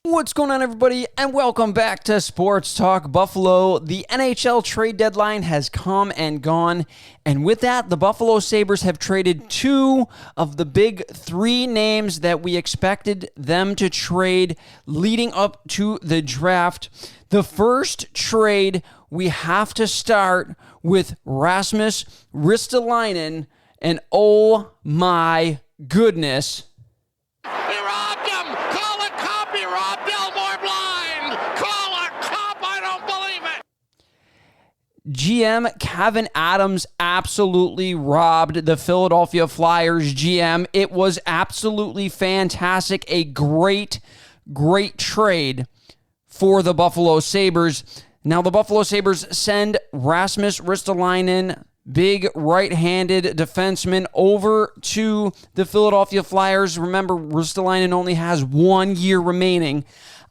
What's going on, everybody, and welcome back to Sports Talk Buffalo. The NHL trade deadline has come and gone, and with that, the Buffalo Sabres have traded two of the big three names that we expected them to trade leading up to the draft. The first trade, we have to start with Rasmus Ristolainen, and oh my goodness. He robbed him! Call a cop! He robbed Elmore blind! Call a cop! I don't believe it! GM Kevin Adams absolutely robbed the Philadelphia Flyers GM. It was absolutely fantastic. A great trade for the Buffalo Sabres. Now the Buffalo Sabres send Rasmus Ristolainen, big right-handed defenseman, over to the Philadelphia Flyers. Remember, Ristolainen only has 1 year remaining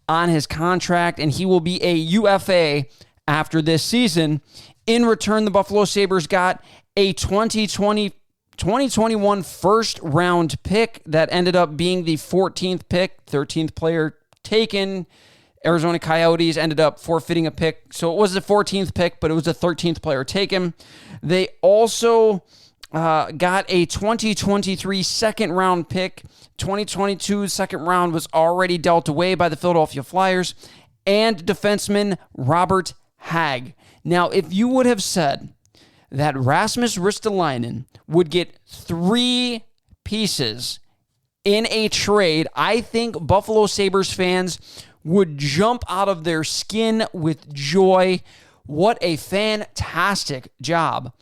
on his contract, and he will be a UFA after this season. In return, the Buffalo Sabres got a 2021 first-round pick that ended up being the 14th pick, 13th player taken. Arizona Coyotes ended up forfeiting a pick. So it was the 14th pick, but it was the 13th player taken. They also got a 2023 second-round pick. 2022 second round was already dealt away by the Philadelphia Flyers. And defenseman Robert Hagg. Now, if you would have said that Rasmus Ristolainen would get three pieces in a trade, I think Buffalo Sabres fans would jump out of their skin with joy. What a fantastic job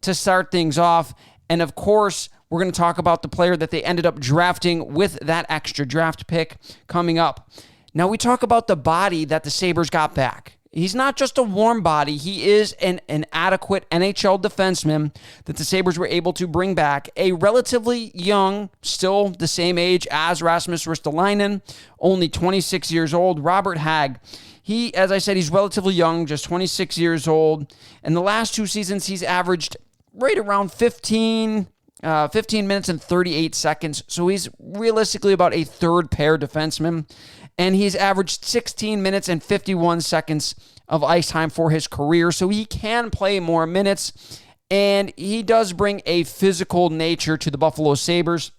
to start things off. And of course, we're going to talk about the player that they ended up drafting with that extra draft pick coming up. Now we talk about the body that the Sabres got back. He's not just a warm body. He is an adequate NHL defenseman that the Sabres were able to bring back. A relatively young, still the same age as Rasmus Ristolainen, only 26 years old, Robert Hagg. He, as I said, he's relatively young, just 26 years old. In the last two seasons, he's averaged right around 15 minutes and 38 seconds. So he's realistically about a third pair defenseman. And he's averaged 16 minutes and 51 seconds of ice time for his career. So he can play more minutes. And he does bring a physical nature to the Buffalo Sabres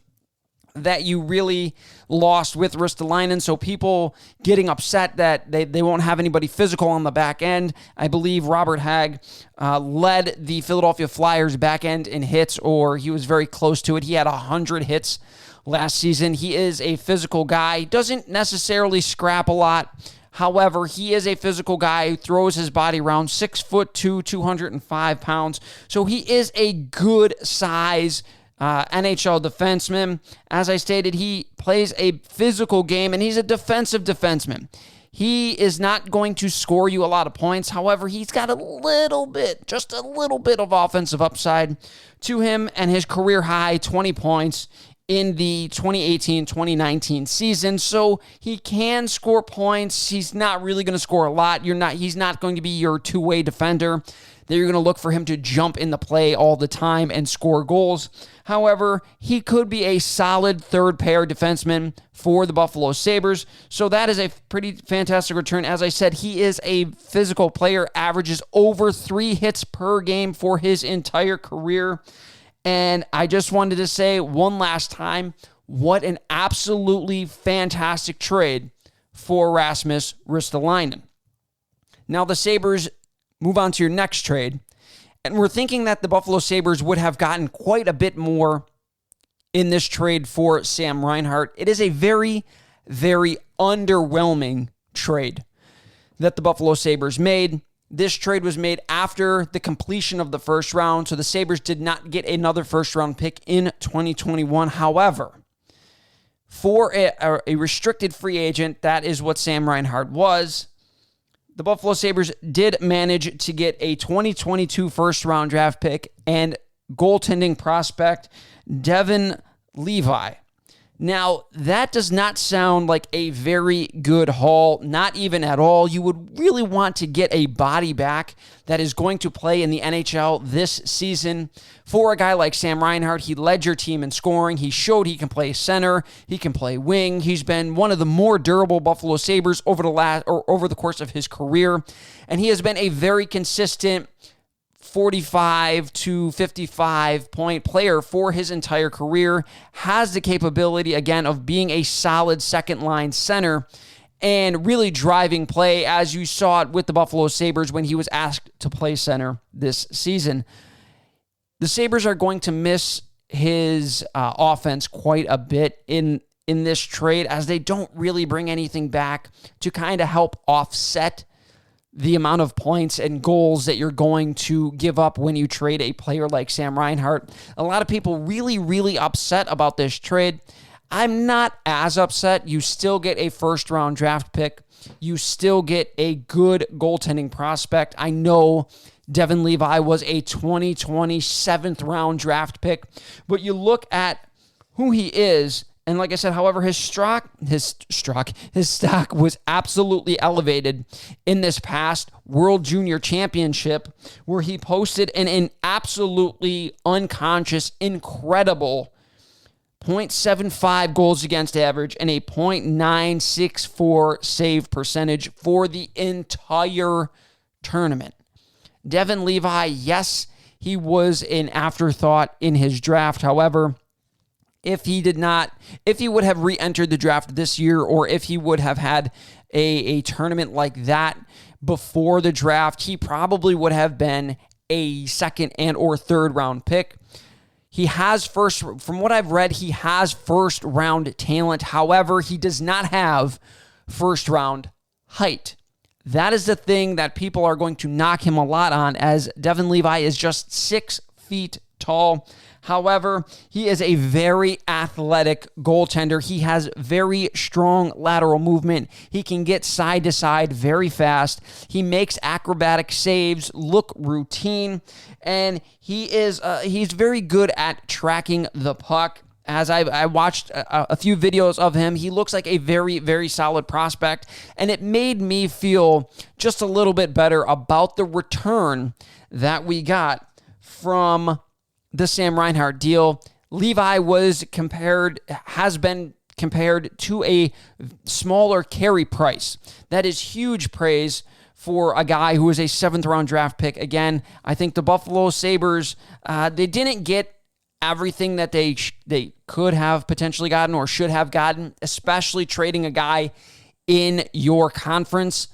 that you really lost with Ristolainen. So people getting upset that they won't have anybody physical on the back end. I believe Robert Hagg led the Philadelphia Flyers back end in hits, or he was very close to it. He had 100 hits last season. He is a physical guy. He doesn't necessarily scrap a lot. However, he is a physical guy who throws his body around, 6'2", 205 pounds. So he is a good size NHL defenseman. As I stated, he plays a physical game, and he's a defensive defenseman. He is not going to score you a lot of points. However, he's got just a little bit of offensive upside to him, and his career high, 20 points in the 2018-2019 season. So he can score points. He's not really going to score a lot. He's not going to be your two-way defender that you're going to look for him to jump in the play all the time and score goals. However, he could be a solid third pair defenseman for the Buffalo Sabres. So that is a pretty fantastic return. As I said, he is a physical player, averages over 3 hits per game for his entire career. And I just wanted to say one last time, what an absolutely fantastic trade for Rasmus Ristolainen. Now the Sabres move on to your next trade, and we're thinking that the Buffalo Sabres would have gotten quite a bit more in this trade for Sam Reinhart. It is a very, very underwhelming trade that the Buffalo Sabres made. This trade was made after the completion of the first round, so the Sabres did not get another first-round pick in 2021. However, for a restricted free agent, that is what Sam Reinhart was. The Buffalo Sabres did manage to get a 2022 first-round draft pick and goaltending prospect Devin Levi. Now, that does not sound like a very good haul, not even at all. You would really want to get a body back that is going to play in the NHL this season. For a guy like Sam Reinhart, he led your team in scoring. He showed he can play center. He can play wing. He's been one of the more durable Buffalo Sabres over the course of his career, and he has been a very consistent 45 to 55 point player for his entire career, has the capability, again, of being a solid second line center and really driving play, as you saw it with the Buffalo Sabres when he was asked to play center this season. The Sabres are going to miss his offense quite a bit in this trade, as they don't really bring anything back to kind of help offset the amount of points and goals that you're going to give up when you trade a player like Sam Reinhart. A lot of people really, really upset about this trade. I'm not as upset. You still get a first-round draft pick. You still get a good goaltending prospect. I know Devin Levi was a 2020 7th-round draft pick, but you look at who he is, and like I said, however, his stock was absolutely elevated in this past World Junior Championship, where he posted an absolutely unconscious, incredible .75 goals against average and a .964 save percentage for the entire tournament. Devin Levi, yes, he was an afterthought in his draft. However, if he would have re-entered the draft this year, or if he would have had a tournament like that before the draft, he probably would have been a second and or third round pick. From what I've read, he has first round talent. However, he does not have first round height. That is the thing that people are going to knock him a lot on, as Devin Levi is just 6 feet tall. However, he is a very athletic goaltender. He has very strong lateral movement. He can get side to side very fast. He makes acrobatic saves look routine, and he's very good at tracking the puck. As I watched a few videos of him, he looks like a very, very solid prospect, and it made me feel just a little bit better about the return that we got from the Sam Reinhart deal. Levi has been compared to a smaller Carey Price. That is huge praise for a guy who is a 7th-round draft pick. Again, I think the Buffalo Sabres, they didn't get everything that they could have potentially gotten or should have gotten, especially trading a guy in your conference.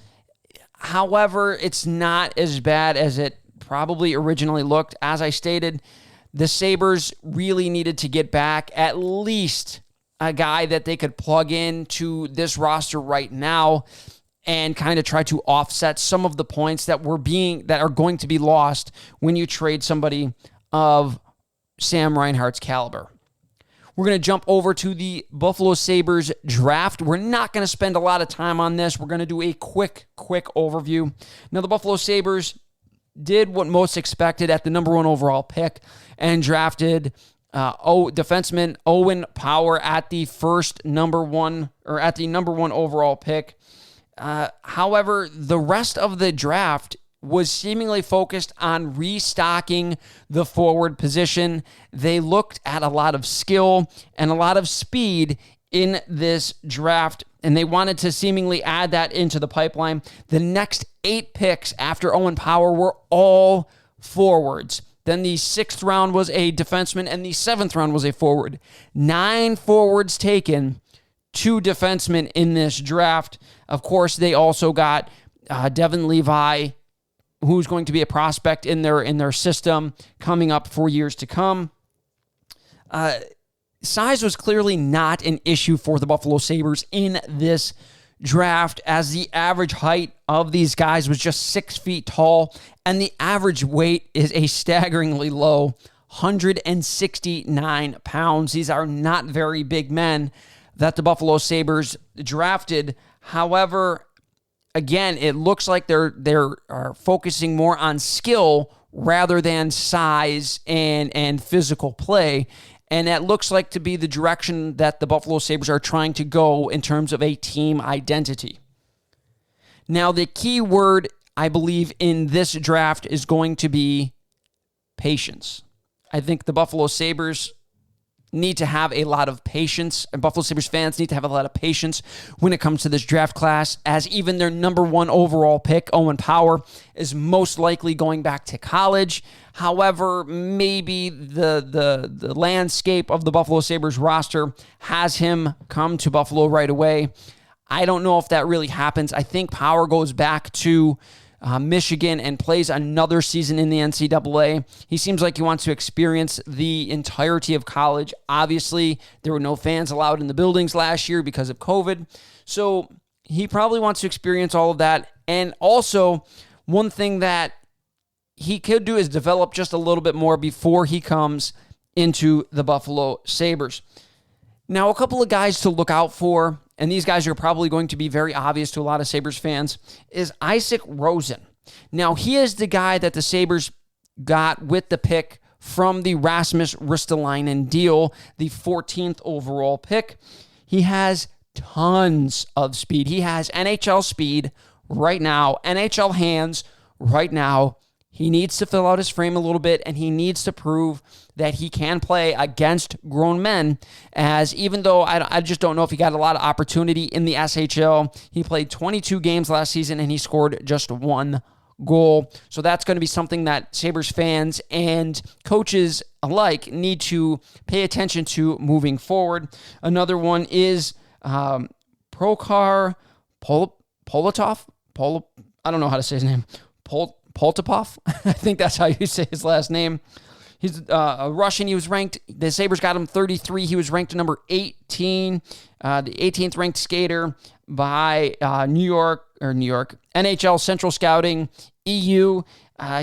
However, it's not as bad as it probably originally looked. As I stated, the Sabres really needed to get back at least a guy that they could plug into this roster right now and kind of try to offset some of the points that are going to be lost when you trade somebody of Sam Reinhart's caliber. We're going to jump over to the Buffalo Sabres draft. We're not going to spend a lot of time on this. We're going to do a quick overview. Now, the Buffalo Sabres did what most expected at the number 1 overall pick and drafted defenseman Owen Power at the number one overall pick. However, the rest of the draft was seemingly focused on restocking the forward position. They looked at a lot of skill and a lot of speed in this draft, and they wanted to seemingly add that into the pipeline. The next 8 picks after Owen Power were all forwards. Then the 6th round was a defenseman, and the 7th round was a forward. 9 forwards taken, 2 defensemen in this draft. Of course, they also got Devin Levi, who's going to be a prospect in their system coming up for years to come. Size was clearly not an issue for the Buffalo Sabres in this draft, as the average height of these guys was just 6 feet tall, and the average weight is a staggeringly low 169 pounds. These are not very big men that the Buffalo Sabres drafted. However, again, it looks like they're focusing more on skill rather than size and physical play. And that looks like to be the direction that the Buffalo Sabres are trying to go in terms of a team identity. Now, the key word, I believe, in this draft is going to be patience. I think the Buffalo Sabres need to have a lot of patience, and Buffalo Sabres fans need to have a lot of patience when it comes to this draft class, as even their number one overall pick, Owen Power, is most likely going back to college. However, maybe the landscape of the Buffalo Sabres roster has him come to Buffalo right away. I don't know if that really happens. I think Power goes back to Michigan and plays another season in the NCAA. He seems like he wants to experience the entirety of college. Obviously, there were no fans allowed in the buildings last year because of COVID. So he probably wants to experience all of that. And also, one thing that he could do is develop just a little bit more before he comes into the Buffalo Sabres. Now, a couple of guys to look out for, and these guys are probably going to be very obvious to a lot of Sabres fans, is Isaac Rosen. Now, he is the guy that the Sabres got with the pick from the Rasmus Ristolainen deal, the 14th overall pick. He has tons of speed. He has NHL speed right now, NHL hands right now. He needs to fill out his frame a little bit, and he needs to prove that he can play against grown men, as even though I just don't know if he got a lot of opportunity in the SHL. He played 22 games last season, and he scored just 1 goal. So that's going to be something that Sabres fans and coaches alike need to pay attention to moving forward. Another one is Prokhor Polotov. I don't know how to say his name. Poltapov, I think that's how you say his last name. He's a Russian. He was ranked, the Sabres got him 33. He was ranked number 18, the 18th ranked skater by New York, NHL Central Scouting, EU.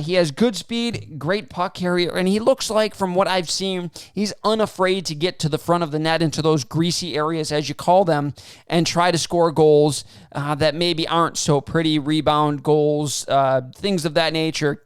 He has good speed, great puck carrier, and he looks like, from what I've seen, he's unafraid to get to the front of the net, into those greasy areas, as you call them, and try to score goals that maybe aren't so pretty, rebound goals, things of that nature.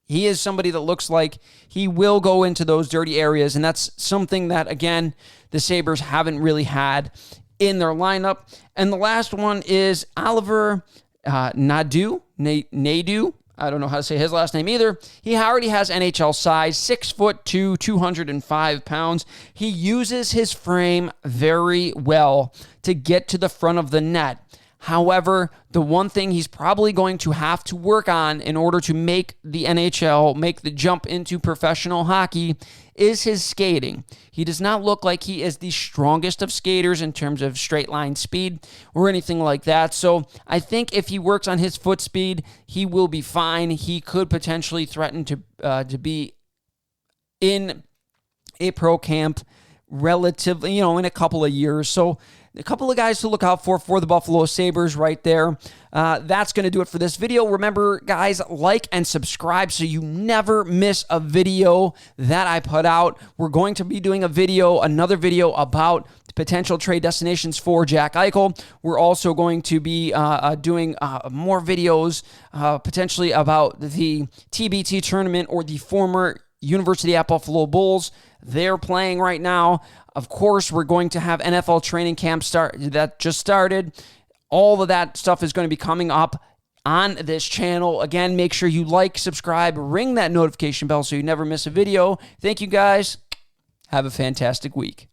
He is somebody that looks like he will go into those dirty areas, and that's something that, again, the Sabres haven't really had in their lineup. And the last one is Oliver Nadeau. I don't know how to say his last name either. He already has NHL size, 6'2", 205 pounds. He uses his frame very well to get to the front of the net. However, the one thing he's probably going to have to work on in order to make the NHL, make the jump into professional hockey, is his skating. He does not look like he is the strongest of skaters in terms of straight line speed or anything like that. So I think if he works on his foot speed, he will be fine. He could potentially threaten to be in a pro camp relatively, in a couple of years. So a couple of guys to look out for the Buffalo Sabres right there. That's going to do it for this video. Remember, guys, like and subscribe so you never miss a video that I put out. We're going to be doing another video about potential trade destinations for Jack Eichel. We're also going to be doing more videos potentially about the TBT tournament, or the former University at Buffalo Bulls. They're playing right now. Of course, we're going to have NFL training camp that just started. All of that stuff is going to be coming up on this channel. Again, make sure you like, subscribe, ring that notification bell so you never miss a video. Thank you, guys. Have a fantastic week.